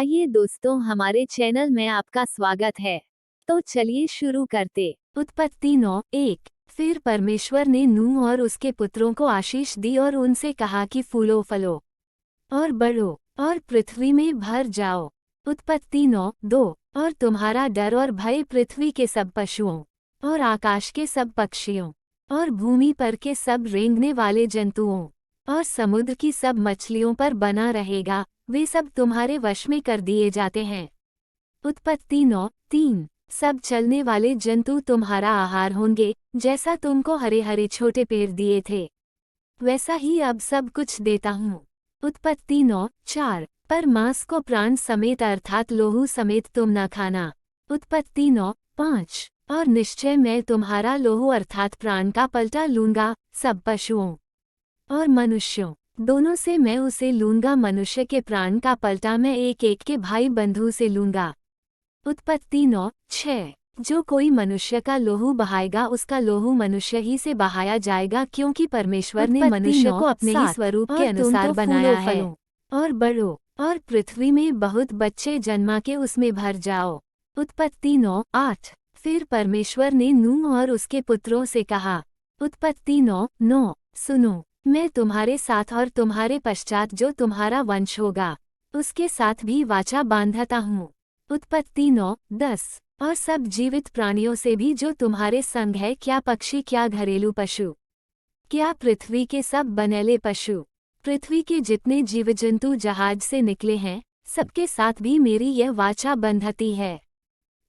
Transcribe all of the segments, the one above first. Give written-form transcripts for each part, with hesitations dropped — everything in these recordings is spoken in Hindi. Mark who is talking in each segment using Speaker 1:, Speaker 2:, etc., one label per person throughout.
Speaker 1: आइए दोस्तों, हमारे चैनल में आपका स्वागत है। तो चलिए शुरू करते। उत्पत्ति 9:1। फिर परमेश्वर ने नूह और उसके पुत्रों को आशीष दी और उनसे कहा कि फूलो फलो और बढ़ो और पृथ्वी में भर जाओ। उत्पत्ति 9:2। और तुम्हारा डर और भय पृथ्वी के सब पशुओं और आकाश के सब पक्षियों और भूमि पर के सब रेंगने वाले जंतुओं और समुद्र की सब मछलियों पर बना रहेगा, वे सब तुम्हारे वश में कर दिए जाते हैं। उत्पत्ति 9:3। सब चलने वाले जंतु तुम्हारा आहार होंगे, जैसा तुमको हरे हरे छोटे पेड़ दिए थे, वैसा ही अब सब कुछ देता हूँ। उत्पत्ति 9:4। पर मांस को प्राण समेत अर्थात लोहू समेत तुम न खाना। उत्पत्ति 9:5। और निश्चय मैं तुम्हारा लोहू अर्थात प्राण का पलटा लूंगा, सब पशुओं और मनुष्यों दोनों से मैं उसे लूंगा, मनुष्य के प्राण का पलटा मैं एक एक के भाई बंधु से लूंगा। उत्पत्ति 9:6। जो कोई मनुष्य का लोहू बहाएगा उसका लोहू मनुष्य ही से बहाया जाएगा, क्योंकि परमेश्वर ने मनुष्य को अपने ही स्वरूप के अनुसार बनाया है। और बढ़ो और पृथ्वी में बहुत बच्चे जन्मा के उसमें भर जाओ। उत्पत्ति 9:8। फिर परमेश्वर ने नूह और उसके पुत्रों से कहा। उत्पत्ति 9:9। सुनो, मैं तुम्हारे साथ और तुम्हारे पश्चात जो तुम्हारा वंश होगा उसके साथ भी वाचा बांधता हूँ। उत्पत्ति 9:10। और सब जीवित प्राणियों से भी जो तुम्हारे संग है, क्या पक्षी, क्या घरेलू पशु, क्या पृथ्वी के सब बनेले पशु, पृथ्वी के जितने जीवजंतु जहाज से निकले हैं, सबके साथ भी मेरी यह वाचा बंधती है।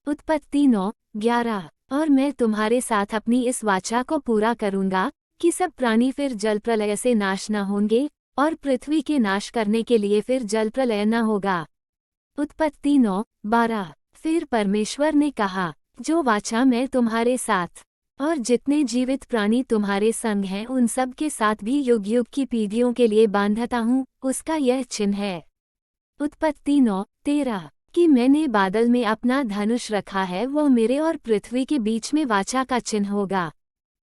Speaker 1: उत्पत्ति 9:11। और मैं तुम्हारे साथ अपनी इस वाचा को पूरा करूंगा कि सब प्राणी फिर जल प्रलय से नाश न होंगे, और पृथ्वी के नाश करने के लिए फिर जल प्रलय न होगा। उत्पत्ति 9:12। फिर परमेश्वर ने कहा, जो वाचा मैं तुम्हारे साथ और जितने जीवित प्राणी तुम्हारे संग हैं उन सब के साथ भी युग युग की पीढ़ियों के लिए बांधता हूँ, उसका यह चिन्ह है। उत्पत्ति 9:13। कि मैंने बादल में अपना धनुष रखा है, वह मेरे और पृथ्वी के बीच में वाचा का चिन्ह होगा।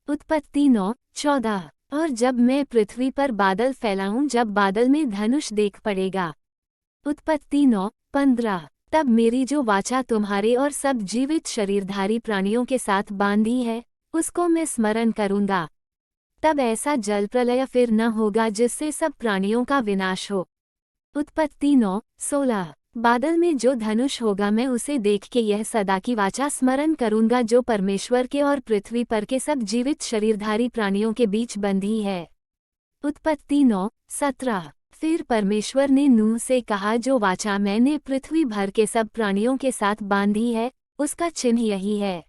Speaker 1: उत्पत्ति 9:14। और जब मैं पृथ्वी पर बादल फैलाऊं, जब बादल में धनुष देख पड़ेगा। उत्पत्ति 9:15। तब मेरी जो वाचा तुम्हारे और सब जीवित शरीरधारी प्राणियों के साथ बांधी है, उसको मैं स्मरण करूंगा। तब ऐसा जल प्रलय फिर न होगा जिससे सब प्राणियों का विनाश हो। उत्पत्ति 9:16। बादल में जो धनुष होगा मैं उसे देख के यह सदा की वाचा स्मरण करूंगा, जो परमेश्वर के और पृथ्वी पर के सब जीवित शरीरधारी प्राणियों के बीच बंधी है। उत्पत्ति 9:17। फिर परमेश्वर ने नूह से कहा, जो वाचा मैंने पृथ्वी भर के सब प्राणियों के साथ बांधी है, उसका चिन्ह यही है।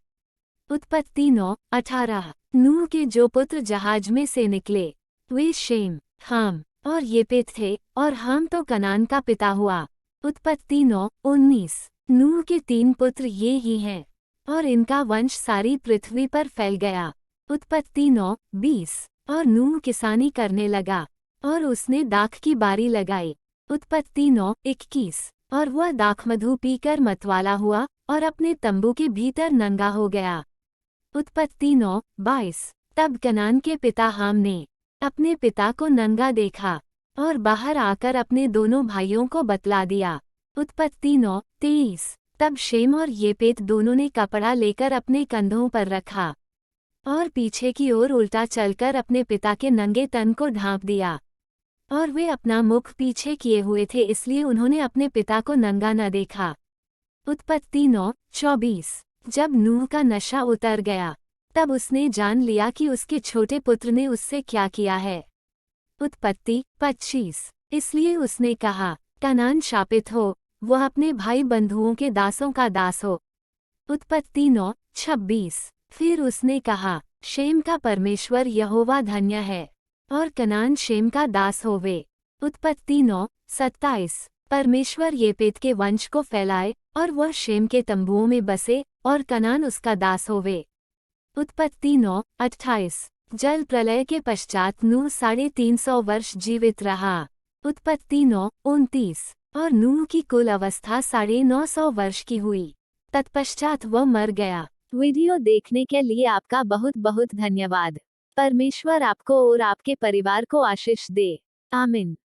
Speaker 1: उत्पत्ति 9:18। नूह के जो पुत्र जहाज में से निकले वे शेम, हाम और येपेत थे, और हाम तो कनान का पिता हुआ। उत्पत्ति 9:19। नूह के 3 पुत्र ये ही हैं, और इनका वंश सारी पृथ्वी पर फैल गया। उत्पत्ति 9:20। और नूह किसानी करने लगा, और उसने दाख की बारी लगाई। उत्पत्ति 9:21। और वह दाखमधु पीकर मतवाला हुआ और अपने तंबू के भीतर नंगा हो गया। उत्पत्ति 9:22। तब कनान के पिता हाम ने अपने पिता को नंगा देखा और बाहर आकर अपने दोनों भाइयों को बतला दिया। उत्पत्ति 9:23। तब शेम और येपेत दोनों ने कपड़ा लेकर अपने कंधों पर रखा और पीछे की ओर उल्टा चलकर अपने पिता के नंगे तन को ढांप दिया, और वे अपना मुख पीछे किए हुए थे, इसलिए उन्होंने अपने पिता को नंगा न देखा। उत्पत्ति 9:24। जब नूह का नशा उतर गया, तब उसने जान लिया कि उसके छोटे पुत्र ने उससे क्या किया है। उत्पत्ति 25। इसलिए उसने कहा, कनान शापित हो, वह अपने भाई बंधुओं के दासों का दास हो। उत्पत्ति 9:26। फिर उसने कहा, शेम का परमेश्वर यहोवा धन्य है, और कनान शेम का दास होवे। उत्पत्ति 9:27। परमेश्वर येपेत के वंश को फैलाए, और वह शेम के तंबुओं में बसे, और कनान उसका दास होवे। उत्पत्ति 9:28। जल प्रलय के पश्चात नूह 350 वर्ष जीवित रहा। उत्पत्ति 9:29। और नूह की कुल अवस्था 950 वर्ष की हुई, तत्पश्चात वह मर गया। वीडियो देखने के लिए आपका बहुत बहुत धन्यवाद। परमेश्वर आपको और आपके परिवार को आशीष दे। आमीन।